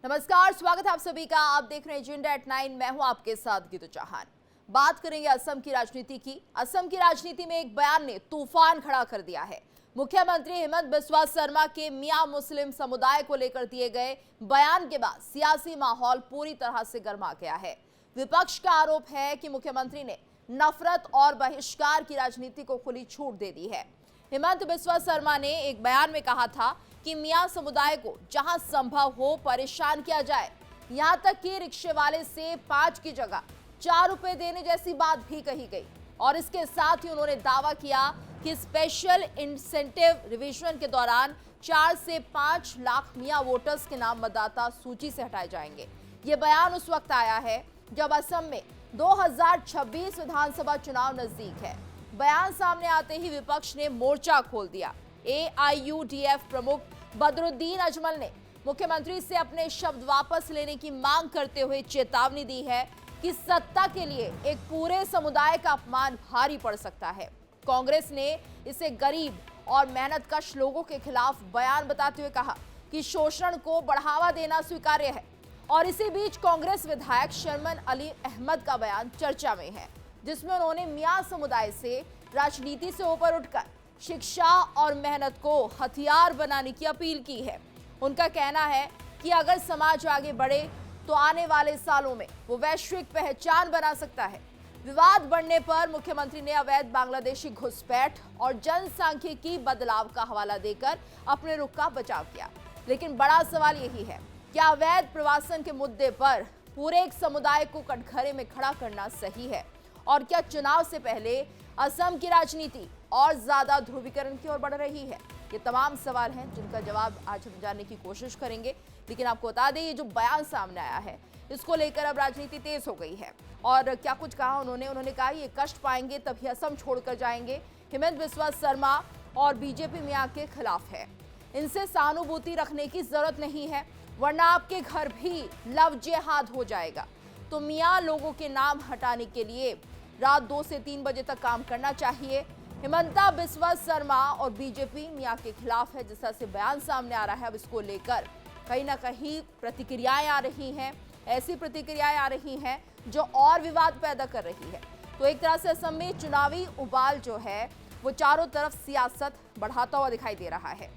नमस्कार, स्वागत है आप सभी का। आप देख रहे हैं एजेंडा एट 9। मैं हूं आपके साथ गीतू चौहान। बात करेंगे असम की राजनीति की। असम की राजनीति में एक बयान ने तूफान खड़ा कर दिया है। मुख्यमंत्री हेमंत बिस्वा शर्मा के मियां मुस्लिम समुदाय को लेकर दिए गए बयान के बाद सियासी माहौल पूरी तरह से गर्मा गया है। विपक्ष का आरोप है कि मुख्यमंत्री ने नफरत और बहिष्कार की राजनीति को खुली छूट दे दी है। हेमंत बिस्वा शर्मा ने एक बयान में कहा था कि मियां समुदाय को जहां संभव हो परेशान किया जाए, यहां तक कि रिक्शे वाले से 5 की जगह 4 रुपए देने जैसी बात भी कही गई। और इसके साथ ही उन्होंने दावा किया कि स्पेशल इंसेंटिव रिवीजन के दौरान 4 से 5 लाख मियां वोटर्स के नाम मतदाता सूची से हटाए जाएंगे। ये बयान उस वक्त आया है जब असम में 2026 विधानसभा चुनाव नजदीक है। बयान सामने आते ही विपक्ष ने मोर्चा खोल दिया। AIUDF प्रमुख बदरुद्दीन अजमल ने मुख्यमंत्री से अपने शब्द वापस लेने की मांग करते हुए चेतावनी दी है कि सत्ता के लिए एक पूरे समुदाय का अपमान भारी पड़ सकता है। कांग्रेस ने इसे गरीब और मेहनतकश लोगों के खिलाफ बयान बताते हुए कहा कि शोषण को बढ़ावा देना स्वीकार्य है। और इसी बीच कांग्रेस विधायक शर्मन अली अहमद का बयान चर्चा में है, जिसमें उन्होंने मियां समुदाय से राजनीति से ऊपर उठकर शिक्षा और मेहनत को हथियार बनाने की अपील की है। उनका कहना है कि अगर समाज आगे बढ़े तो आने वाले सालों में वो वैश्विक पहचान बना सकता है। विवाद बढ़ने पर मुख्यमंत्री ने अवैध बांग्लादेशी घुसपैठ और जनसांख्यिकी बदलाव का हवाला देकर अपने रुख का बचाव किया। लेकिन बड़ा सवाल यही है, क्या अवैध प्रवासन के मुद्दे पर पूरे एक समुदाय को कटघरे में खड़ा करना सही है? और क्या चुनाव से पहले असम की राजनीति और ज्यादा ध्रुवीकरण की ओर बढ़ रही है? ये तमाम सवाल हैं जिनका जवाब आज हम जानने की कोशिश करेंगे। लेकिन आपको बता दें, ये जो बयान सामने आया है, इसको लेकर अब राजनीति तेज हो गई है। और क्या कुछ कहा उन्होंने कहा ये कष्ट पाएंगे तभी असम छोड़कर जाएंगे। हेमंत बिस्वा शर्मा और बीजेपी मियां के खिलाफ है। इनसे सहानुभूति रखने की जरूरत नहीं है, वरना आपके घर भी लव जिहाद हो जाएगा। तो मियां लोगों के नाम हटाने के लिए रात 2 से 3 बजे तक काम करना चाहिए। हेमंता बिस्वा शर्मा और बीजेपी मियां के खिलाफ है, जिस तरह से बयान सामने आ रहा है। अब इसको लेकर कहीं ना कहीं प्रतिक्रियाएं आ रही हैं, ऐसी प्रतिक्रियाएं आ रही हैं जो और विवाद पैदा कर रही है। तो एक तरह से असम में चुनावी उबाल जो है वो चारों तरफ सियासत बढ़ाता हुआ दिखाई दे रहा है।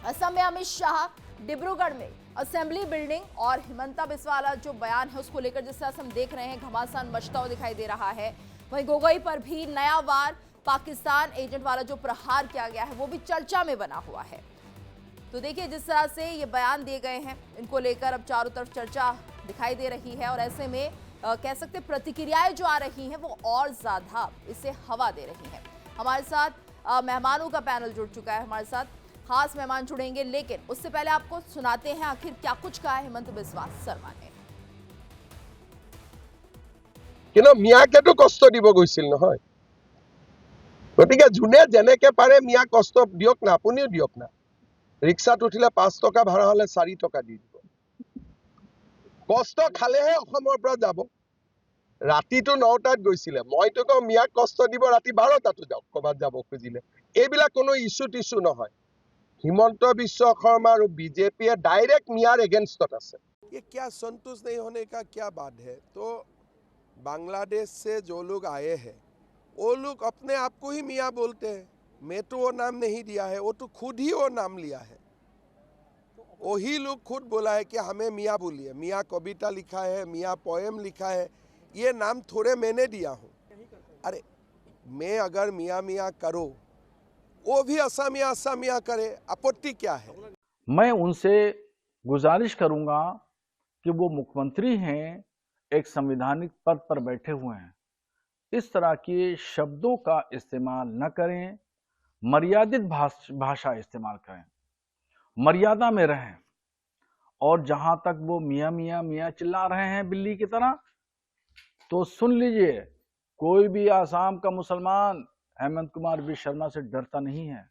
असम में अमित शाह डिब्रूगढ़ में असेंबली बिल्डिंग और हेमंता बिस्वा वाला जो बयान है उसको लेकर जिस तरह से हम देख रहे हैं घमासान मचता हुआ दिखाई दे रहा है। वहीं गोगोई पर भी नया वार पाकिस्तान एजेंट वाला जो प्रहार किया गया है वो भी चर्चा में बना हुआ है। तो देखिए जिस तरह से ये बयान दिए गए हैं, इनको लेकर अब चारों तरफ चर्चा दिखाई दे रही है। और ऐसे में कह सकते प्रतिक्रियाएं जो आ रही हैं वो और ज्यादा इसे हवा दे रही हैं। हमारे साथ मेहमानों का पैनल जुड़ चुका है, हमारे साथ खास मेहमान जुड़ेंगे, लेकिन उससे पहले आपको सुनाते हैं आखिर क्या कुछ कहा है हेमंत बिस्वा शर्मा ने। কিন্তু মিয়াকেতো কষ্ট দিব গৈছিল নহয়, গতিকে যোনে যেনেকে পাৰে মিয়া কষ্ট দিয়ক না, আপুনিও দিয়ক না। ৰিক্সাত উঠিলে 5 টকা ভাড়া হলে 4 টকা দি দিব। কষ্ট খালেহে অসমৰ পৰা যাব। ৰাতিটো 9টাত গৈছিলে, মইতো কওঁ মিয়াক কষ্ট দিব ৰাতি 12টাতো যাওক ক'বাত যাব খুজিলে। এইবিলাক কোনো ইস্যু টিস্যু নহয়। हिमंत बिस्वा शर्मा और बीजेपी डायरेक्ट मियार एगेंस्ट আছে। ये क्या संतुष्ट नहीं होने का क्या बात है? तो बांग्लादेश से जो लोग आए हैं वो लोग अपने आप को ही मियाँ बोलते हैं। मैं तो वो नाम नहीं दिया है, वो तो खुद ही वो नाम लिया है। वही लोग खुद बोला है कि हमें मियाँ बोलिए। मियाँ कविता लिखा है, मियाँ पोएम लिखा है, ये नाम थोड़े मैंने दिया हूँ। अरे मैं अगर मियाँ मियाँ करूँ, वो भी असमिया असमिया करे, आपत्ति क्या है? मैं उनसे गुजारिश करूंगा कि वो मुख्यमंत्री हैं, एक संवैधानिक पद पर बैठे हुए हैं, इस तरह के शब्दों का इस्तेमाल न करें, मर्यादित भाषा इस्तेमाल करें, मर्यादा में रहें। और जहां तक वो मियाँ मियाँ मियाँ चिल्ला रहे हैं बिल्ली की तरह, तो सुन लीजिए, कोई भी आसाम का मुसलमान हेमंत कुमार बिस्वा शर्मा से डरता नहीं है,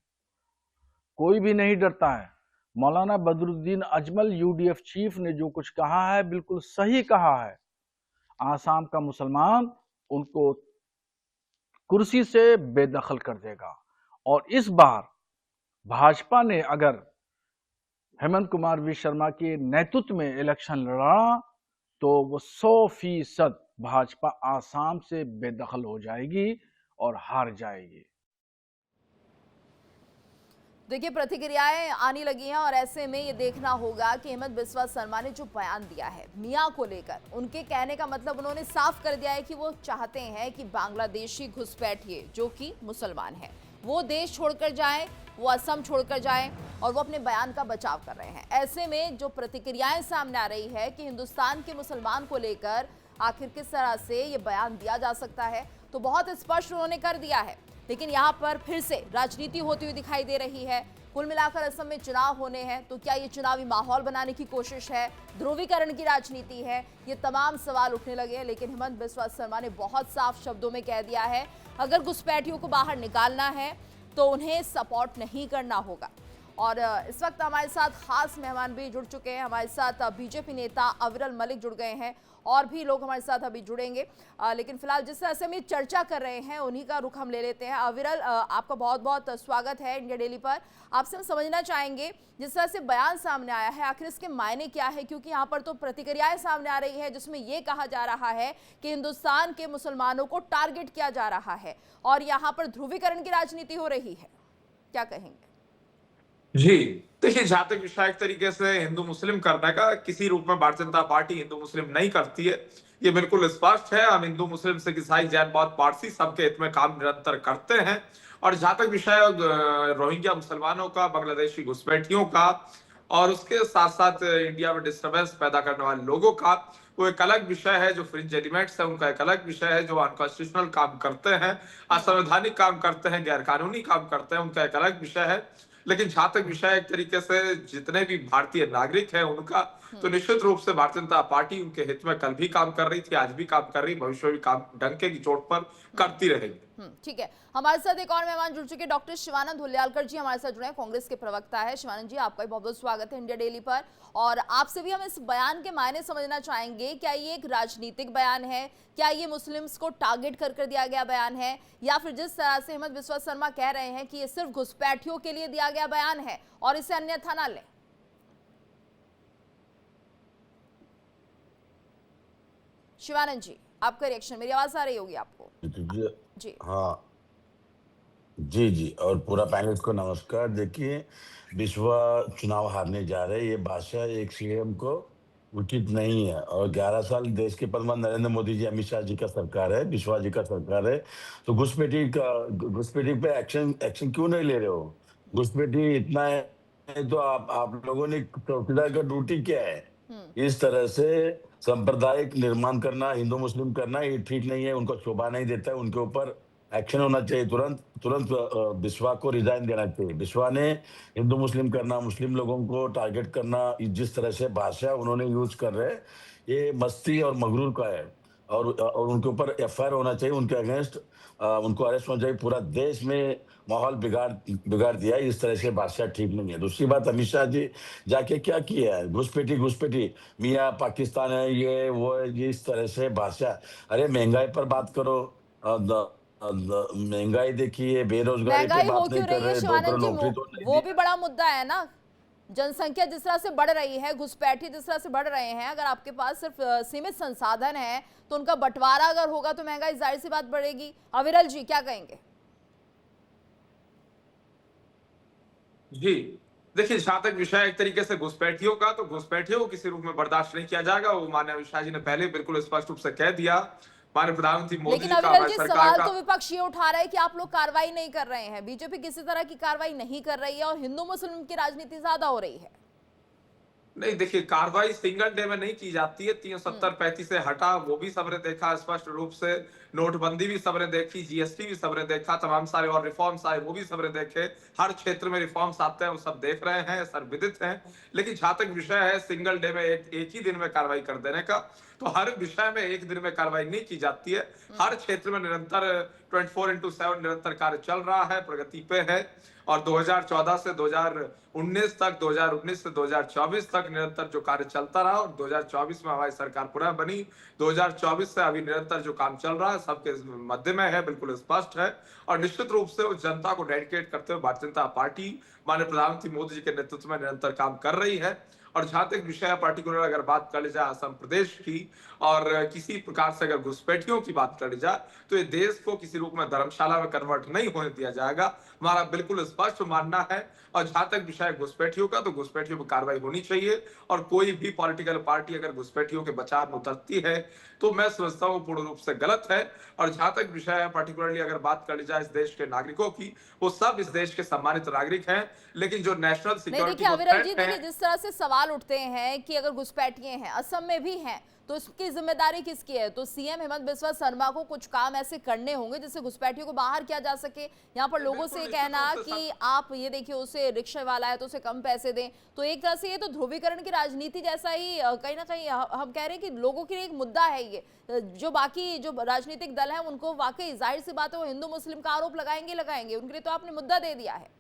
कोई भी नहीं डरता है। मौलाना बदरुद्दीन अजमल यूडीएफ चीफ ने जो कुछ कहा है बिल्कुल सही कहा है। आसाम का मुसलमान उनको कुर्सी से बेदखल कर देगा। और इस बार भाजपा ने अगर हेमंत कुमार वी शर्मा के नेतृत्व में इलेक्शन लड़ा तो वो 100% भाजपा आसाम से बेदखल हो जाएगी और हार जाएगी। देखिए, प्रतिक्रियाएं आने लगी हैं और ऐसे में ये देखना होगा कि हेमंत बिस्वा शर्मा ने जो बयान दिया है मियां को लेकर, उनके कहने का मतलब उन्होंने साफ कर दिया है कि वो चाहते हैं कि बांग्लादेशी घुसपैठिए जो कि मुसलमान हैं वो देश छोड़कर जाएं, वो असम छोड़कर जाएं और वो अपने बयान का बचाव कर रहे हैं। ऐसे में जो प्रतिक्रियाएं सामने आ रही है कि हिंदुस्तान के मुसलमान को लेकर आखिर किस तरह से ये बयान दिया जा सकता है, तो बहुत स्पष्ट उन्होंने कर दिया है। लेकिन यहाँ पर फिर से राजनीति होती हुई दिखाई दे रही है। कुल मिलाकर असम में चुनाव होने हैं, तो क्या ये चुनावी माहौल बनाने की कोशिश है, ध्रुवीकरण की राजनीति है, ये तमाम सवाल उठने लगे हैं। लेकिन हेमंत बिस्वा शर्मा ने बहुत साफ शब्दों में कह दिया है, अगर घुसपैठियों को बाहर निकालना है तो उन्हें सपोर्ट नहीं करना होगा। और इस वक्त हमारे साथ खास मेहमान भी जुड़ चुके हैं। हमारे साथ बीजेपी नेता अविरल मलिक जुड़ गए हैं और भी लोग हमारे साथ अभी जुड़ेंगे। लेकिन फिलहाल जिस तरह से हम चर्चा कर रहे हैं उन्हीं का रुख हम ले लेते हैं। अविरल, आपका बहुत बहुत स्वागत है इंडिया डेली पर। आपसे हम समझना चाहेंगे, जिस तरह से बयान सामने आया है आखिर इसके मायने क्या है, क्योंकि यहाँ पर तो प्रतिक्रियाएं सामने आ रही है जिसमें ये कहा जा रहा है कि हिंदुस्तान के मुसलमानों को टारगेट किया जा रहा है और यहाँ पर ध्रुवीकरण की राजनीति हो रही है। क्या कहेंगे? जी, देखिए, जहां तक विषय एक तरीके से हिंदू मुस्लिम करने का, किसी रूप में भारतीय जनता पार्टी हिंदू मुस्लिम नहीं करती है, ये बिल्कुल स्पष्ट है। हम हिंदू मुस्लिम सिख ईसाई जैन बौद्ध पारसी सबके हित में काम निरंतर करते हैं। और जहां तक विषय रोहिंग्या मुसलमानों का, बांग्लादेशी घुसपैठियों का और उसके साथ साथ इंडिया में डिस्टर्बेंस पैदा करने वाले लोगों का, वो एक अलग विषय है। जो फ्रिंज एलिमेंट्स है उनका एक अलग विषय है। जो अनकॉन्स्टिट्यूशनल काम करते हैं, असंवैधानिक काम करते हैं, गैर कानूनी काम करते हैं, उनका एक अलग विषय है। लेकिन जहां तक विषय एक तरीके से जितने भी भारतीय नागरिक हैं उनका, तो निश्चित रूप से भारतीय जनता पार्टी उनके हित में कल भी काम कर रही थी, आज भी काम कर रही, भविष्य में भी काम डंके की चोट पर करती रहेगी। ठीक है, हमारे साथ एक और मेहमान जुड़ चुके, डॉक्टर शिवानंद हुल्यालकर जी हमारे साथ जुड़े हैं, कांग्रेस के प्रवक्ता है। शिवानंद जी, आपका भी बहुत बहुत स्वागत है इंडिया डेली पर। और आपसे भी हम इस बयान के मायने समझना चाहेंगे, क्या ये एक राजनीतिक बयान है, क्या ये मुस्लिम्स को टारगेट कर दिया गया बयान है, या फिर जिस तरह से हेमंत बिस्वा शर्मा कह रहे हैं कि ये सिर्फ घुसपैठियों के लिए दिया गया बयान है और इसे अन्यथा ना लें? शिवानंद जी, आपका रिएक्शन। मेरी आवाज आ रही होगी आपको? जी हाँ, जी और पूरा पैनलिस्ट को नमस्कार। देखिए, बिस्वा चुनाव हारने जा रहे हैं, ये भाषा एक सीएम को उचित नहीं है। और 11 साल देश के प्रधानमंत्री नरेंद्र मोदी जी, अमित शाह जी का सरकार है, बिस्वा जी का सरकार है। तो घुसपैठी पे एक्शन क्यों नहीं ले रहे हो? घुसपैठी इतना है तो आप लोगों ने चौकीदार का ड्यूटी क्या है? इस तरह से सांप्रदायिक निर्माण करना, हिंदू मुस्लिम करना, ये ठीक नहीं है, उनको शोभा नहीं देता है। उनके ऊपर एक्शन होना चाहिए, तुरंत बिस्वा को रिजाइन देना चाहिए। बिस्वा ने हिंदू मुस्लिम करना, मुस्लिम लोगों को टारगेट करना, जिस तरह से भाषा उन्होंने यूज कर रहे हैं, ये मस्ती और मगरूर का है। और उनके ऊपर एफआईआर होना चाहिए, उनके अगेंस्ट उनको अरेस्ट होना चाहिए। पूरा देश में माहौल बिगाड़ दिया है, इस तरह से भाषा ठीक नहीं है। दूसरी बात, अमित शाह जी जाके क्या किया है? घुसपैठी मियाँ पाकिस्तान है, ये वो है, ये इस तरह से भाषा। अरे महंगाई पर बात करो, महंगाई देखिए, बेरोजगारी पे महंगाई हो बात नहीं क्यों कर रही है रहे, 2 शिवानंद करोड़ जी? नौकरी तो नहीं वो दी। भी बड़ा मुद्दा है ना। जनसंख्या जिस तरह से बढ़ रही है, घुसपैठी जिस तरह से बढ़ रहे हैं, अगर आपके पास सिर्फ सीमित संसाधन है तो उनका बंटवारा अगर होगा तो महंगाई जाहिर सी बात बढ़ेगी। अविरल जी, क्या कहेंगे? जी, देखिए, जहां तक विषय एक तरीके से घुसपैठियों का, तो घुसपैठियों को किसी रूप में बर्दाश्त नहीं किया जाएगा। वो माननीय अमित शाह जी ने पहले बिल्कुल स्पष्ट रूप से कह दिया। माननीय प्रधानमंत्री मोदी लेकिन जी का, अविरल हमारी जी, सरकार सवाल का, तो विपक्ष ये उठा रहा है कि आप लोग कार्रवाई नहीं कर रहे हैं, बीजेपी किसी तरह की कार्रवाई नहीं कर रही है और हिंदू मुस्लिम की राजनीति ज्यादा हो रही है। नहीं, देखिए, कार्रवाई सिंगल डे में नहीं की जाती है। 370-35 से हटा, वो भी सबने देखा स्पष्ट रूप से। नोटबंदी भी सबने देखी, जीएसटी भी सबने देखा, तमाम सारे और रिफॉर्म्स आए वो भी सबने देखे। हर क्षेत्र में रिफॉर्म्स आते हैं, वो सब देख रहे हैं, सर्वविदित हैं। लेकिन जहां तक विषय है सिंगल डे में एक ही दिन में कार्रवाई कर देने का, तो हर विषय में एक दिन में कार्रवाई नहीं की जाती है। हर क्षेत्र में निरंतर 24x7 निरंतर कार्य चल रहा है, प्रगति पे है। और 2014 से 2019 तक, 2019 से 2024 तक निरंतर जो कार्य चलता रहा, और 2024 में हमारी सरकार पुनः बनी, 2024 से अभी निरंतर जो काम चल रहा है सबके मध्य में है, बिल्कुल स्पष्ट है। और निश्चित रूप से उस जनता को डेडिकेट करते हुए भारतीय जनता पार्टी माननीय प्रधानमंत्री मोदी जी के नेतृत्व में निरंतर काम कर रही है। और जहां तक विषय पर्टिकुलर अगर बात कर ली जाए असम प्रदेश की, और किसी प्रकार से अगर घुसपैठियों की बात कर ली जाए, तो ये देश को किसी रूप में धर्मशाला में कन्वर्ट नहीं होने दिया जाएगा, हमारा बिल्कुल स्पष्ट मानना है। और जहां तक विषय घुसपैठियों का, तो घुसपैठियों पर कार्रवाई होनी चाहिए, और कोई भी पॉलिटिकल पार्टी अगर घुसपैठियों के बचाव में उतरती है तो मैं समझता हूँ पूर्ण रूप से गलत है। और जहां तक विषय है पर्टिकुलरली अगर बात कर ली जाए इस देश के नागरिकों की, वो सब इस देश के सम्मानित नागरिक हैं, लेकिन जो नेशनल नहीं सिक्योरिटी देखिए को अविरल जी, थ्रेट देखिए है। जिस तरह से सवाल उठते हैं कि अगर घुसपैठिए हैं, असम में भी हैं, तो इसकी जिम्मेदारी किसकी है? तो सीएम हेमंत बिस्वा शर्मा को कुछ काम ऐसे करने होंगे जिससे घुसपैठियों को बाहर किया जा सके। यहाँ पर लोगों से बिल्कुल, कहना निश्चित रूप से कि आप ये देखिए उसे रिक्शा वाला है तो उसे कम पैसे दें, तो एक तरह से ये तो ध्रुवीकरण की राजनीति जैसा ही कहीं ना कहीं हम कह रहे हैं कि लोगों के लिए एक मुद्दा है ये। जो बाकी जो राजनीतिक दल है उनको वाकई जाहिर सी बात है वो हिंदू मुस्लिम का आरोप लगाएंगे, उनके लिए तो आपने मुद्दा दे दिया है।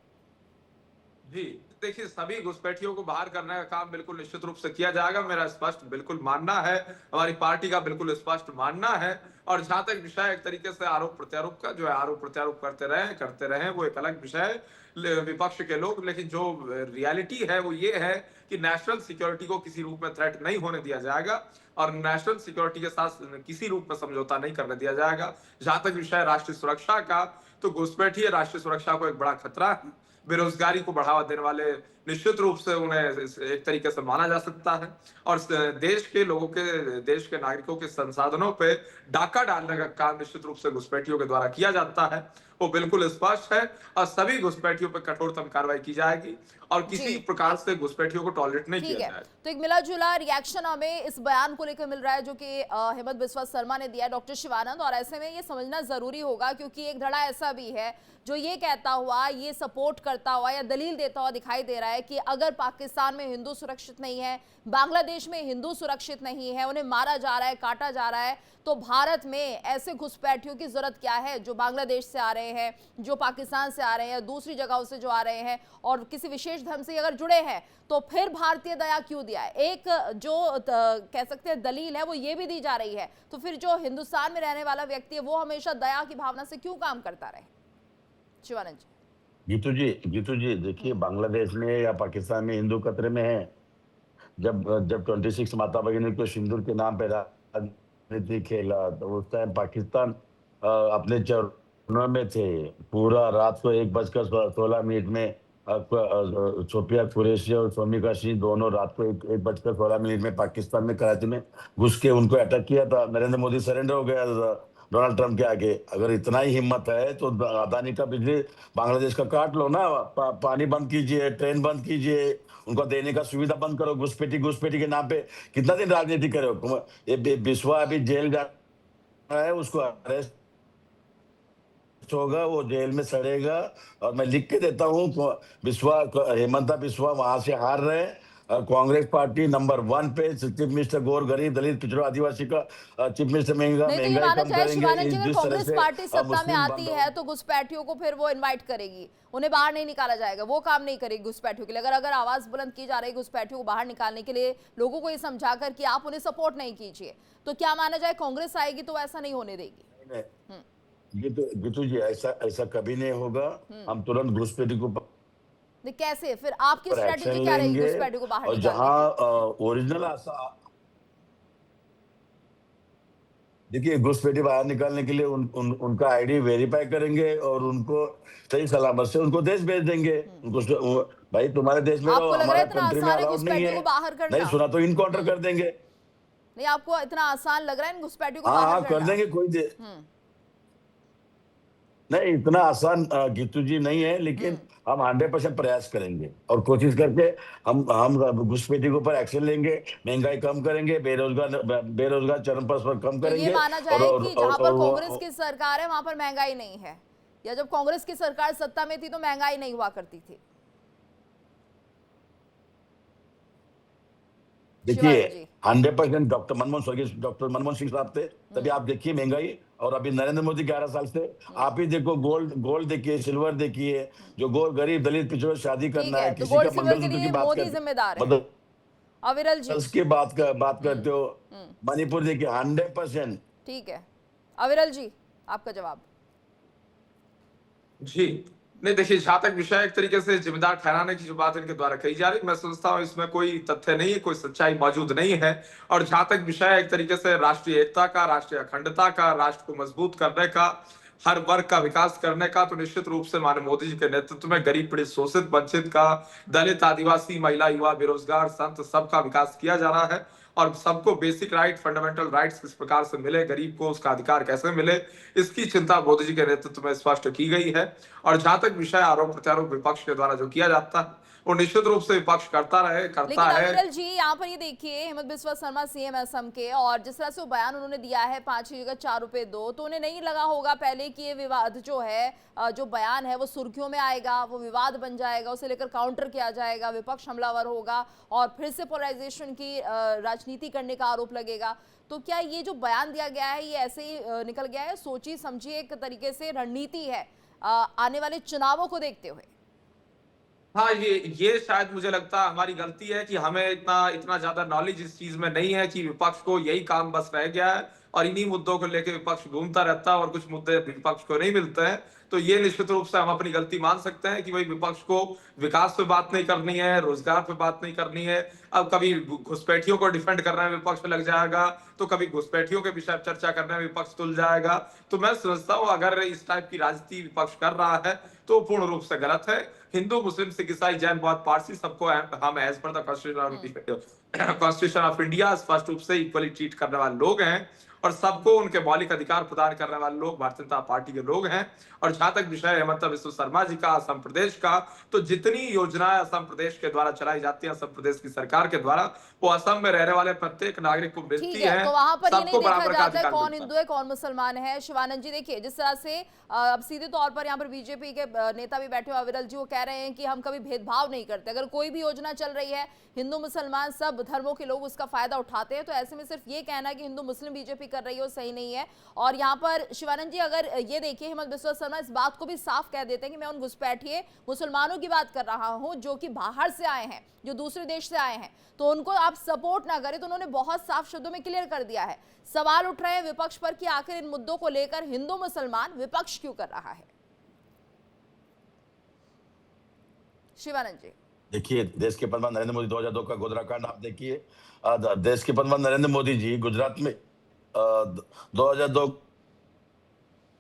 जी, देखिए सभी घुसपैठियों को बाहर करने का काम बिल्कुल निश्चित रूप से किया जाएगा, मेरा स्पष्ट बिल्कुल मानना है, हमारी पार्टी का बिल्कुल स्पष्ट मानना है। और जहां तक विषय एक तरीके से आरोप प्रत्यारोप का, जो है आरोप प्रत्यारोप करते रहे वो एक अलग विषय है, विपक्ष के लोग, लेकिन जो रियलिटी है वो ये है कि नेशनल सिक्योरिटी को किसी रूप में थ्रेट नहीं होने दिया जाएगा, और नेशनल सिक्योरिटी के साथ किसी रूप में समझौता नहीं करने दिया जाएगा। जहां तक विषय राष्ट्रीय सुरक्षा का, तो घुसपैठी राष्ट्रीय सुरक्षा को एक बड़ा खतरा है, बेरोजगारी को बढ़ावा देने वाले निश्चित रूप से उन्हें एक तरीके से माना जा सकता है, और देश के लोगों के, देश के नागरिकों के संसाधनों पे डाका डालने का काम निश्चित रूप से घुसपैठियों के द्वारा किया जाता है, वो बिल्कुल स्पष्ट है। और सभी घुसपैठियों पर कठोरतम कार्रवाई की जाएगी, और किसी जी प्रकार से घुसपैठियों को टॉलरेट नहीं ठीक किया है, जाएगा। तो एक मिला जुला रिएक्शन हमें इस बयान को लेकर मिल रहा है जो कि हेमंत बिस्वा शर्मा ने दिया है, डॉक्टर शिवानंद। और ऐसे में ये समझना जरूरी होगा क्योंकि एक धड़ा ऐसा भी है जो ये कहता हुआ, ये सपोर्ट करता हुआ या दलील देता हुआ दिखाई दे रहा है कि अगर पाकिस्तान में हिंदू सुरक्षित नहीं है, बांग्लादेश में हिंदू सुरक्षित नहीं है, उन्हें मारा जा रहा है, काटा जा रहा है, तो भारत में ऐसे घुसपैठियों की जरूरत क्या है जो बांग्लादेश से आ रहे हैं, जो पाकिस्तान से आ रहे हैं, दूसरी जगहों से जो आ रहे हैं और किसी विशेष धर्म से अगर जुड़े हैं, तो फिर भारतीय दया क्यों दिया है? एक जो कह सकते हैं दलील है वो ये भी दी जा रही है, तो फिर जो हिंदुस्तान में रहने वाला व्यक्ति है वो हमेशा दया की भावना से क्यों काम करता रहे? शिवानंद जी। गीतू जी देखिए, बांग्लादेश में या पाकिस्तान में हिंदू खतरे में है। जब जब 26 माता भगिनी को सिंदूर के नाम पे राजनीति खेला, तो उस टाइम पाकिस्तान अपने चरणों में थे। पूरा रात को 1:16 में सोफिया कुरैशी और सोनिका सिंह दोनों रात को 1:16 में पाकिस्तान में कराची में घुस के उनको अटैक किया था। नरेंद्र मोदी सरेंडर हो गया डोनाल्ड ट्रंप के आगे। अगर इतना ही हिम्मत है तो अदानी का बिजली बांग्लादेश का काट लो ना, पानी बंद कीजिए, ट्रेन बंद कीजिए, उनको देने का सुविधा बंद करो। घुसपैठी के नाम पे कितना दिन राजनीति करो? ये बिस्वा अभी जेल जा रहा है, उसको अरेस्ट होगा, वो जेल में सड़ेगा। और मैं लिख के देता हूँ, हेमंता बिस्वा वहां से हार रहे हैं। कांग्रेस पार्टी नंबर 1 पे, चीफ मिनिस्टर गौर, गरीब, दलित, पिछड़ा, आदिवासी का चीफ मिनिस्टर नहीं तो ये महंगाई माना कम जाए करेंगे। शिवानंद जी, अगर जिस तरह कांग्रेस से पार्टी सत्ता में मुस्लिम आती है तो घुसपैठियों को फिर वो इनवाइट करेगी, उन्हें बाहर नहीं निकाला जाएगा, वो काम नहीं करेगी घुसपैठियों के लिए। अगर आवाज बुलंद की जा रही है घुसपैठियों को बाहर निकालने के लिए, लोगों को ये समझाकर कि आप उन्हें सपोर्ट नहीं कीजिए, तो क्या माना जाए कांग्रेस आएगी तो ऐसा नहीं होने देगी? गीतू जी, ऐसा कभी नहीं होगा। हम तुरंत घुसपैठी को कैसे फिर आपकी पर स्ट्रेटेजी एक्शन क्या रहेगी लेंगे। घुसपैठियों को बाहर और निकालने जहां की? ओरिजिनल देखिए, घुसपैठी बाहर निकालने के लिए उनका आईडी वेरीफाई करेंगे और उनको सही सलामत से उनको देश भेज देंगे। उनको भाई तुम्हारे देश में रहो, आपको लग रहा हमारा है इतना कंट्री में आसान है अलाउड नहीं घुसपैठियों है। को बाहर नहीं करना? सुना तो इनकाउंटर कर देंगे। नहीं, आपको इतना आसान लग रहा है इन घुसपैठियों को हाँ बाहर हाँ, कर करना? देंगे। नहीं, इतना आसान गीतू जी नहीं है, लेकिन हम 100% प्रयास करेंगे और कोशिश करके हम घुसपैठी के ऊपर एक्शन लेंगे। महंगाई कम करेंगे, बेरोजगार चरम पर कम तो ये करेंगे। माना जाए कि जहां पर कांग्रेस की सरकार है वहां पर महंगाई नहीं है, या जब कांग्रेस की सरकार सत्ता में थी तो महंगाई नहीं हुआ करती थी? देखिए शिवानंद जी 100% डॉक्टर मनमोहन सिंह साहब थे, तभी आप देखिए महंगाई, और अभी नरेंद्र मोदी 11 साल से आप ही देखो, गोल्ड देखिए, सिल्वर देखिए, जो गरीब दलित पिछड़ों से शादी ठीक करना है, है, तो किसी का गोल्ड सिल्वर के मंगलसूत्र की लिए बात मोदी करते, जिम्मेदार है। मतलब अविरल जी उसकी बात करते हो, मणिपुर देखिए 100%। ठीक है, अविरल जी आपका जवाब। जी नहीं, देखिए जहां तक विषय एक तरीके से जिम्मेदार ठहराने की जो बात इनके द्वारा कही जा रही, मैं समझता हूँ इसमें कोई तथ्य नहीं है, कोई सच्चाई मौजूद नहीं है। और जहां तक विषय एक तरीके से राष्ट्रीय एकता का, राष्ट्रीय अखंडता का, राष्ट्र को मजबूत करने का, हर वर्ग का विकास करने का, तो निश्चित रूप से माननीय मोदी जी के नेतृत्व में गरीब पीड़ित शोषित वंचित का, दलित आदिवासी महिला युवा बेरोजगार संत सबका विकास किया जा रहा है। और सबको बेसिक राइट, फंडामेंटल राइट्स किस प्रकार से मिले, गरीब को उसका अधिकार कैसे मिले, इसकी चिंता मोदी जी के नेतृत्व में स्पष्ट की गई है। और जहां तक विषय आरोप प्रत्यारोप विपक्ष के द्वारा जो किया जाता है, वो निश्चित रूप से विपक्ष करता लेकिन है। अविरल जी यहाँ पर ये देखिए, हेमंत बिस्वा शर्मा सीएम असम के, और जिस तरह से वो बयान उन्होंने दिया है 5 की जगह 4 रुपए दो, तो उन्हें नहीं लगा होगा पहले कि ये विवाद जो है, जो बयान है वो सुर्खियों में आएगा, वो विवाद बन जाएगा, उसे लेकर काउंटर किया जाएगा, विपक्ष हमलावर होगा और फिर से पोलराइजेशन की राजनीति करने का आरोप लगेगा। तो क्या ये जो बयान दिया गया है ये ऐसे ही निकल गया है, सोची समझी एक तरीके से रणनीति है आने वाले चुनावों को देखते हुए? हाँ, ये शायद मुझे लगता है हमारी गलती है कि हमें इतना ज्यादा नॉलेज इस चीज में नहीं है कि विपक्ष को यही काम बस रह गया है और इन्हीं मुद्दों को लेकर विपक्ष घूमता रहता है और कुछ मुद्दे विपक्ष को नहीं मिलते हैं। तो ये निश्चित रूप से हम अपनी गलती मान सकते हैं कि भाई विपक्ष को विकास पे बात नहीं करनी है, रोजगार पे बात नहीं करनी है। अब कभी घुसपैठियों को डिफेंड करने में विपक्ष लग जाएगा, तो कभी घुसपैठियों के विषय पर चर्चा करने में विपक्ष तुल जाएगा। तो मैं समझता हूँ अगर इस टाइप की राजनीति विपक्ष कर रहा है तो पूर्ण रूप से गलत है। हिंदू, मुस्लिम, सिख, ईसाई, जैन, बौद्ध, पारसी सबको हम as per the constitution of India स्पष्ट रूप से इक्वली ट्रीट करने वाले लोग हैं और सबको उनके मौलिक अधिकार प्रदान करने वाले लोग भारतीय जनता पार्टी के लोग हैं। और जहां तक विषय हेमंत बिस्वा शर्मा जी का, असम प्रदेश का, तो जितनी योजनाएं असम प्रदेश के द्वारा चलाई जाती है, असम प्रदेश की सरकार के द्वारा, वो असम में रहने वाले प्रत्येक नागरिक को मिलती है। तो वहां पर ये नहीं देखा बराबर का जाता है अधिकार कौन मिलता हिंदू है कौन मुसलमान है। शिवानंद जी देखिए, जिस तरह से अब सीधे तौर पर यहाँ पर बीजेपी के नेता भी बैठे हुए अविरल जी, वो कह रहे हैं कि हम कभी भेदभाव नहीं करते, अगर कोई भी योजना चल रही है हिंदू मुसलमान सब धर्मों के लोग उसका फायदा उठाते हैं, तो ऐसे में सिर्फ ये कहना कि हिंदू मुस्लिम बीजेपी कर रही है वो सही नहीं है। और यहाँ पर शिवानंद जी अगर ये देखिए, हेमंत बिस्वा शर्मा इस बात को भी साफ कह देते हैं कि मैं उन घुसपैठिए मुसलमानों की बात कर रहा हूं जो कि बाहर से आए हैं, जो दूसरे देश से आए हैं, तो उनको आप सपोर्ट ना करें। तो उन्होंने बहुत साफ शब्दों में क्लियर कर दिया है। सवाल उठ रहे हैं विपक्ष पर कि आखिर इन मुद्दों को लेकर हिंदू मुसलमान विपक्ष क्यों कर रहा है। शिवानंद जी देखिए, देश के प्रधान नरेंद्र मोदी 2002 का गोधरा कांड आप देखिए, देश के प्रधान नरेंद्र मोदी जी गुजरात में 2002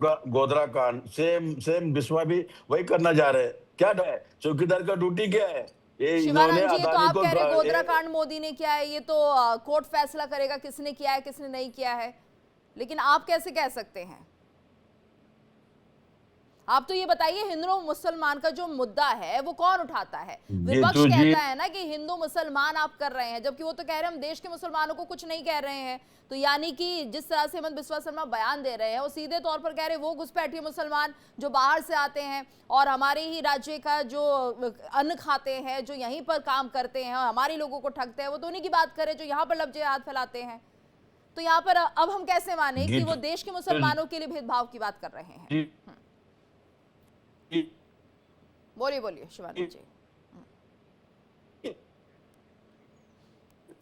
का गोधरा कांड सेम बिस्वा भी वही करना जा रहे हैं। क्या है चौकीदार का ड्यूटी क्या है? ये इन्होंने शिवानंद जी, तो अदानी आप को कह रहे गोधरा कांड मोदी ने किया है, ये तो कोर्ट फैसला करेगा किसने किया है किसने नहीं किया है, लेकिन आप कैसे कह सकते हैं? आप तो ये बताइए, हिंदू मुसलमान का जो मुद्दा है वो कौन उठाता है? विपक्ष कहता है ना कि हिंदू मुसलमान आप कर रहे हैं, जबकि वो तो कह रहे हैं हम देश के मुसलमानों को कुछ नहीं कह रहे हैं। तो यानी कि जिस तरह से हेमंत बिस्वा शर्मा बयान दे रहे हैं, वो सीधे तौर पर कह रहे हैं वो घुसपैठिए मुसलमान जो बाहर से आते हैं और हमारे ही राज्य का जो अन्न खाते हैं, जो यहीं पर काम करते हैं और हमारे लोगों को ठगते हैं, वो तो उन्हीं की बात करें जो यहाँ पर लफ्ज़ हाथ फैलाते हैं। तो यहाँ पर अब हम कैसे माने कि वो देश के मुसलमानों के लिए भेदभाव की बात कर रहे हैं? बोलिए बोलिए शिवानंद जी।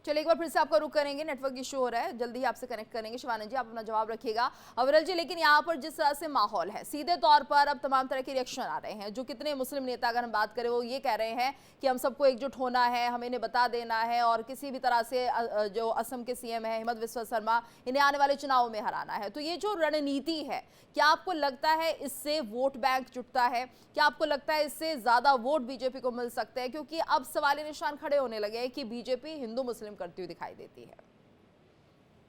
चलिए एक बार फिर से आपका रुख करेंगे, नेटवर्क इशू हो रहा है, जल्दी ही आपसे कनेक्ट करेंगे। शिवानंद जी आप अपना जवाब रखिएगा। अविरल जी, लेकिन यहाँ पर जिस तरह से माहौल है, सीधे तौर पर अब तमाम तरह के रिएक्शन आ रहे हैं। जो कितने मुस्लिम नेता अगर हम बात करें वो ये कह रहे हैं कि हम सबको एकजुट होना है, हमें इन्हें बता देना है और किसी भी तरह से जो असम के सीएम है हेमंत बिस्वा शर्मा, इन्हें आने वाले चुनाव में हराना है। तो ये जो रणनीति है, क्या आपको लगता है इससे वोट बैंक जुटता है? क्या आपको लगता है इससे ज्यादा वोट बीजेपी को मिल सकते हैं? क्योंकि अब सवाल निशान खड़े होने लगे हैं कि बीजेपी हिंदू मुस्लिम करती हुई दिखाई देती है।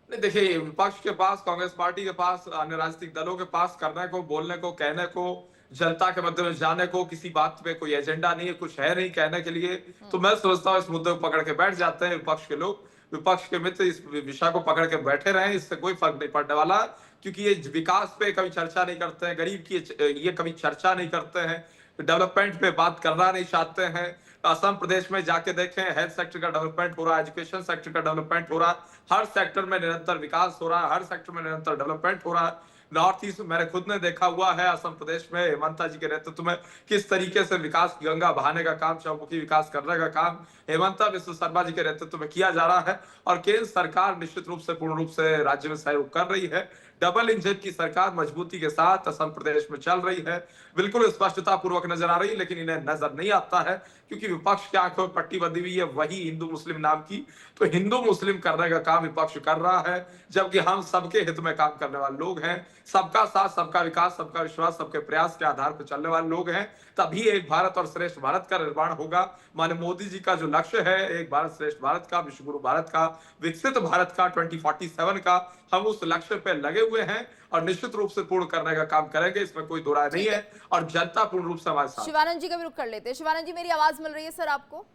नहीं, देखिए विपक्ष के पास, कांग्रेस पार्टी के पास, अन्य राजनीतिक दलों के पास करने को, बोलने को, कहने को, जनता के मध्य में जाने को किसी बात पे कोई एजेंडा नहीं है, कुछ है नहीं कहने के लिए। तो मैं समझता हूँ इस मुद्दे को पकड़ के बैठ जाते हैं विपक्ष के लोग, विपक्ष के मित्र इस विषय को पकड़ के बैठे रहे, इससे कोई फर्क नहीं पड़ने वाला। क्योंकि ये विकास पे कभी चर्चा नहीं करते हैं, गरीब की ये कभी चर्चा नहीं करते हैं, डेवलपमेंट पे बात करना नहीं चाहते हैं, असम प्रदेश में जाके देखें, हेल्थ सेक्टर का डेवलपमेंट हो रहा है, एजुकेशन सेक्टर का डेवलपमेंट हो रहा है, हर सेक्टर में निरंतर विकास हो रहा है, हर सेक्टर में निरंतर डेवलपमेंट हो रहा है। नॉर्थ ईस्ट मैंने खुद ने देखा हुआ है, असम प्रदेश में हेमंता जी के नेतृत्व में किस तरीके से विकास की गंगा बहाने का काम, चौमुखी विकास करने का काम हेमंता विश्व शर्मा जी के नेतृत्व में किया जा रहा है। और केंद्र सरकार निश्चित रूप से पूर्ण रूप से राज्य में सहयोग कर रही है। डबल इंजन की सरकार मजबूती के साथ असम प्रदेश में चल रही है, बिल्कुल स्पष्टता पूर्वक नजर आ रही है। लेकिन इन्हें नजर नहीं आता है क्योंकि विपक्ष की आंखों में पट्टी बंधी हुई है वही हिंदू मुस्लिम नाम की। तो हिंदू मुस्लिम करने का काम विपक्ष कर रहा है, जबकि हम सबके हित में काम करने वाले लोग हैं। सबका साथ, सबका विकास, सबका विश्वास, सबके प्रयास के आधार पर चलने वाले लोग हैं। तभी एक भारत और श्रेष्ठ भारत का निर्माण होगा। माननीय मोदी जी का जो लक्ष्य है, एक भारत श्रेष्ठ भारत का, विश्वगुरु भारत का, विकसित भारत का, 2047 का, हम उस लक्ष्य पे लगे हुए हैं और निश्चित रूप से पूर्ण करने का काम करेंगे, इसमें कोई दो राय नहीं ठीक है। और जनता पूर्ण रूप से हमारे साथ। शिवानंद जी का भी रुख कर लेते हैं। शिवानंद जी, मेरी आवाज मिल रही है सर आपको?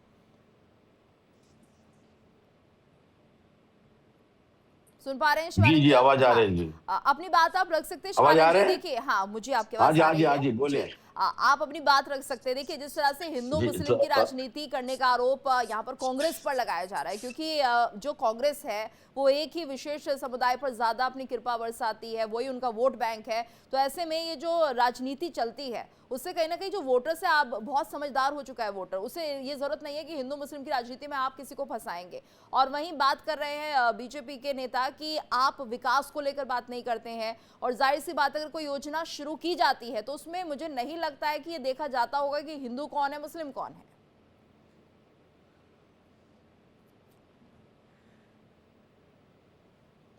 सुन पा रहे हैं जी शिवानंद जी जी आप? आवाज आ हाँ, रही है जी। अपनी बात आप रख सकते हैं आवाज आ शिवानंद जी। रहे हैं? देखिए, हाँ मुझे आपकी हाँ आवाज जी आ हाँ जी रही हाँ है जी बोलिए। आप अपनी बात रख सकते हैं। देखिए, जिस तरह से हिंदू जी मुस्लिम की राजनीति करने का आरोप यहाँ पर कांग्रेस पर लगाया जा रहा है, क्योंकि जो कांग्रेस है वो एक ही विशेष समुदाय पर ज्यादा अपनी कृपा बरसाती है, वही उनका वोट बैंक है। तो ऐसे में ये जो राजनीति चलती है उससे कहीं ना कहीं जो वोटर से आप बहुत समझदार हो चुका है वोटर, उसे ये जरूरत नहीं है कि हिंदू मुस्लिम की राजनीति में आप किसी को फंसाएंगे। और वहीं बात कर रहे हैं बीजेपी के नेता कि आप विकास को लेकर बात नहीं करते हैं, और जाहिर सी बात अगर कोई योजना शुरू की जाती है तो उसमें मुझे नहीं लगता है कि ये देखा जाता होगा कि हिंदू कौन है, मुस्लिम कौन है।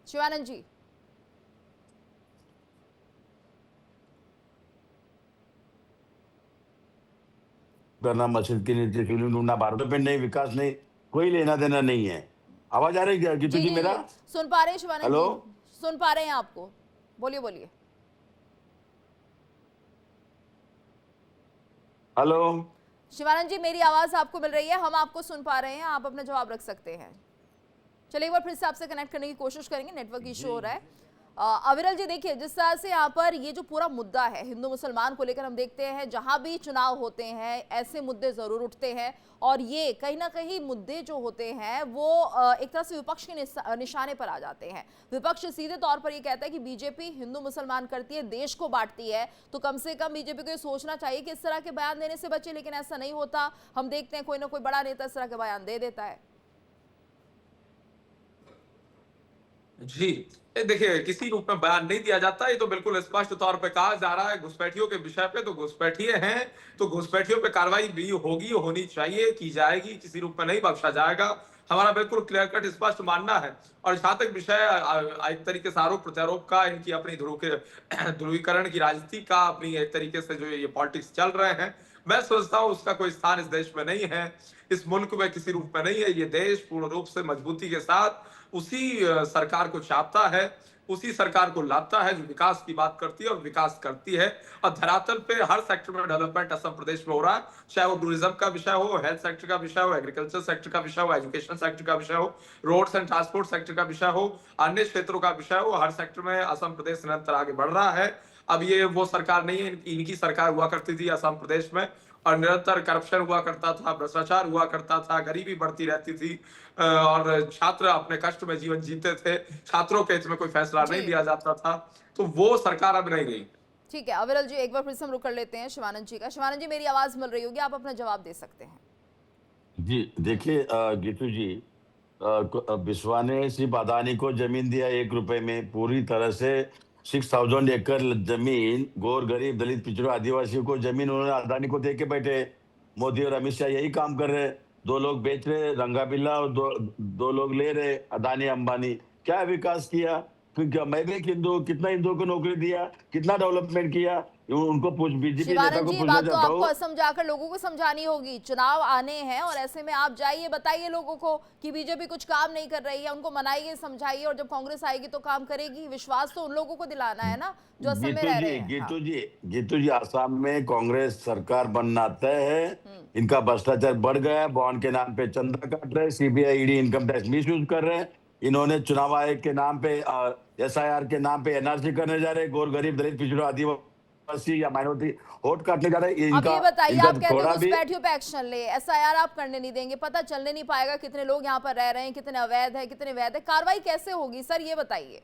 शिवानंद जी, करना मस्जिद के नीचे फिल्म ढूंढना, भारत पे नहीं, विकास नहीं, कोई लेना देना नहीं है। आवाज आ रही है गीतू जी मेरा? सुन पा रहे हैं शिवानंद हेलो? जी, सुन पा रहे हैं आपको, बोलिए बोलिए। हेलो? शिवानंद जी, मेरी आवाज आपको मिल रही है, हम आपको सुन पा रहे हैं, आप अपना जवाब रख सकते हैं। चलिए एक बार फिर से आपसे कनेक्ट करने की कोशिश करेंगे, नेटवर्क इशू हो रहा है। अविरल जी, देखिए जिस तरह से यहाँ पर ये जो पूरा मुद्दा है हिंदू मुसलमान को लेकर, हम देखते हैं जहां भी चुनाव होते हैं ऐसे मुद्दे जरूर उठते हैं, और ये कहीं ना कहीं मुद्दे जो होते हैं वो एक तरह से विपक्ष के निशाने पर आ जाते हैं। विपक्ष सीधे तौर पर ये कहता है कि बीजेपी हिंदू मुसलमान करती है, देश को बांटती है, तो कम से कम बीजेपी को ये सोचना चाहिए कि इस तरह के बयान देने से बचे। लेकिन ऐसा नहीं होता, हम देखते हैं कोई ना कोई बड़ा नेता इस तरह के बयान दे देता है। जी, देखिए, किसी रूप में बयान नहीं दिया जाता, ये तो बिल्कुल स्पष्ट तौर पे कहा जा रहा है। घुसपैठियों के विषय पे तो घुसपैठिए हैं, तो घुसपैठियों पे कार्रवाई भी होगी, होनी चाहिए, की जाएगी, किसी रूप में नहीं बख्शा जाएगा। हमारा बिल्कुल क्लियर कट स्पष्ट मानना है। और जहां तक विषय एक तरीके से आरोप प्रत्यारोप का, इनकी अपनी ध्रुवीकरण की राजनीति का, अपनी एक तरीके से जो ये पॉलिटिक्स चल रहे हैं, मैं सोचता हूं उसका कोई स्थान इस देश में नहीं है, इस मुल्क में किसी रूप में नहीं है। ये देश पूर्ण रूप से मजबूती के साथ उसी सरकार को चाहता है, उसी सरकार को लाता है जो विकास की बात करती है और विकास करती है। और धरातल पे हर सेक्टर में डेवलपमेंट असम प्रदेश में हो रहा है, चाहे वो टूरिज्म का विषय हो, हेल्थ सेक्टर का विषय हो, एग्रीकल्चर सेक्टर का विषय हो, एजुकेशन सेक्टर का विषय हो, रोड्स एंड ट्रांसपोर्ट सेक्टर का विषय हो, अन्य क्षेत्रों का विषय हो, हर सेक्टर में असम प्रदेश निरंतर आगे बढ़ रहा है। अब ये वो सरकार नहीं है, इनकी सरकार हुआ करती थी असम प्रदेश में, और निरंतर करप्शन हुआ करता था, भ्रष्टाचार हुआ करता था, गरीबी बढ़ती रहती थी, और छात्र अपने कष्ट में जीवन जीते थे, छात्रों के हित में कोई फैसला नहीं लिया जाता था। तो वो सरकार अब नहीं रही। ठीक है अविरल जी, एक बार फिर से हम रुक कर लेते हैं शिवानंद जी का। शिवानंद जी, मेरी आवाज मिल रही होगी, आप अपना जवाब दे सकते हैं। जी देखिए गीतू जी, बिस्वा ने सिर्फ अदानी को जमीन दिया 1 रुपए में, पूरी तरह से 6000 एकड़ जमीन गौर गरीब दलित पिछड़ों आदिवासियों को जमीन उन्होंने अदानी को दे के बैठे। मोदी और अमित शाह यही काम कर रहे, 2 लोग बेच रहे रंगा बिल्ला, और दो लोग ले रहे अदानी अंबानी। क्या विकास किया? क्योंकि मैं भी एक हिंदू, कितना हिंदुओं को नौकरी दिया, कितना डेवलपमेंट किया, उनको पूछ, बीजेपी नेता शिवानंद को जी, ये पूछना बात तो चाहता आपको हूँ। असम जाकर लोगों को समझानी होगी। चुनाव आने हैं और ऐसे में आप जाइए, बताइए लोगों को कि बीजेपी कुछ काम नहीं कर रही है, उनको मनाइए, समझाइए, और जब कांग्रेस आएगी तो काम करेगी। विश्वास तो उन लोगों को दिलाना है ना जो असम में रह रहे हैं। गीतू जी, आसाम में कांग्रेस सरकार बनना तय है। इनका भ्रष्टाचार बढ़ गया, बॉन्ड के नाम पे चंदा काट रहे, CBI ED income tax misuse कर रहे हैं। इन्होंने चुनाव आयोग के नाम पे, SIR के नाम पे NRC करने जा रहे, गौर गरीब दलित पिछड़ों आदिवासी आदिवासी या माइनॉरिटी वोट काटने जा रहे हैं, अब ये बताइए, आप कहते हो थोड़ा भी घुसपैठियों पे एक्शन ले, एसआईआर आप करने नहीं देंगे, पता चलने नहीं पाएगा कितने लोग यहाँ पर रह रहे हैं, कितने अवैध है कितने वैध है, कार्रवाई कैसे होगी सर, ये बताइए।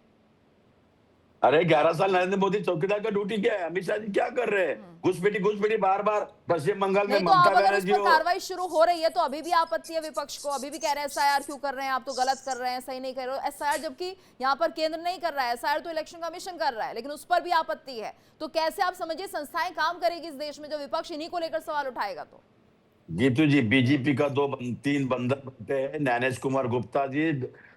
अरे 11 साल नरेंद्र मोदी चौकीदार का ड्यूटी क्या है? अमित शाह जी क्या कर रहे हैं? घुसपैठी बार बार पश्चिम बंगाल में नहीं तो आप ममता अगर उस बनर्जी पर हो। कार्रवाई शुरू हो रही है तो अभी भी आपत्ति है विपक्ष को, अभी भी कह रहे हैं एसआईआर क्यों कर रहे हैं, आप तो गलत कर रहे हैं, सही नहीं कर रहे हो एसआईआर, जबकि यहाँ पर केंद्र नहीं कर रहा है एसआईआर, तो इलेक्शन कमीशन कर रहा है, लेकिन उस पर भी आपत्ति है। तो कैसे आप समझिए संस्थाएं काम करेगी इस देश में जो विपक्ष इन्हीं को लेकर सवाल उठाएगा? तो जीतू जी, बीजेपी का 3 बंदर बैठे हैं, ज्ञानेश कुमार गुप्ता जी,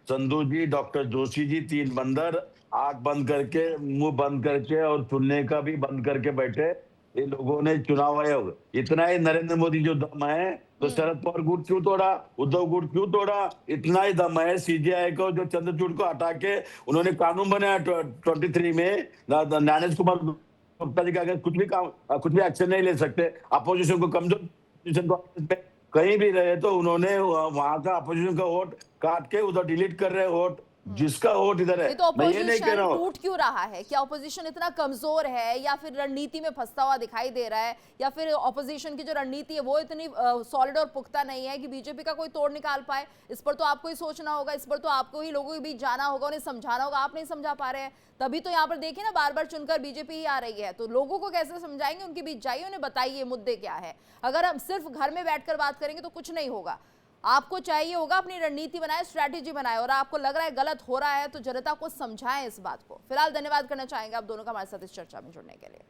संधू जी, डॉक्टर जोशी जी, 3 बंदर आंख बंद करके, मुंह बंद करके और सुनने का भी बंद करके बैठे। ये लोगों ने चुनाव आयोग, इतना ही नरेंद्र मोदी जो दम है तो शरद पवार गुट क्यों तोड़ा, उद्धव गुट क्यों तोड़ा? इतना ही दम है सीजेआई को, जो चंद्रचूड़ को हटा के उन्होंने कानून बनाया 23 में, ज्ञानेश कुमार गुप्ता जी का अगर कुछ भी एक्शन नहीं ले सकते, अपोजिशन को कमजोर कहीं भी रहे तो उन्होंने वहां का अपोजिशन का वोट काट के उधर डिलीट कर रहे वोट, जिसका वोट इधर है। ये तो मैं ये नहीं कह ऑपोजिशन रहा हूँ। टूट क्यों रहा है? क्या ऑपोजिशन इतना कमजोर है या फिर रणनीति में फंसता हुआ दिखाई दे रहा है, या फिर ऑपोजिशन की जो रणनीति है वो इतनी सॉलिड और पुख्ता नहीं है कि बीजेपी का कोई तोड़ निकाल पाए? इस पर तो आपको ही सोचना होगा, इस पर तो आपको ही लोगों के बीच जाना होगा, उन्हें समझाना होगा, आप नहीं समझा पा रहे हैं। तभी तो यहाँ पर देखिए ना, बार बार चुनकर बीजेपी ही आ रही है, तो लोगों को कैसे समझाएंगे? उनके बीच जाइए, उन्हें बताइए मुद्दे क्या है। अगर हम सिर्फ घर में बैठकर बात करेंगे तो कुछ नहीं होगा। आपको चाहिए होगा अपनी रणनीति बनाए, स्ट्रैटेजी बनाए, और आपको लग रहा है गलत हो रहा है तो जनता को समझाएं इस बात को। फिलहाल धन्यवाद करना चाहेंगे आप दोनों का हमारे साथ इस चर्चा में जुड़ने के लिए।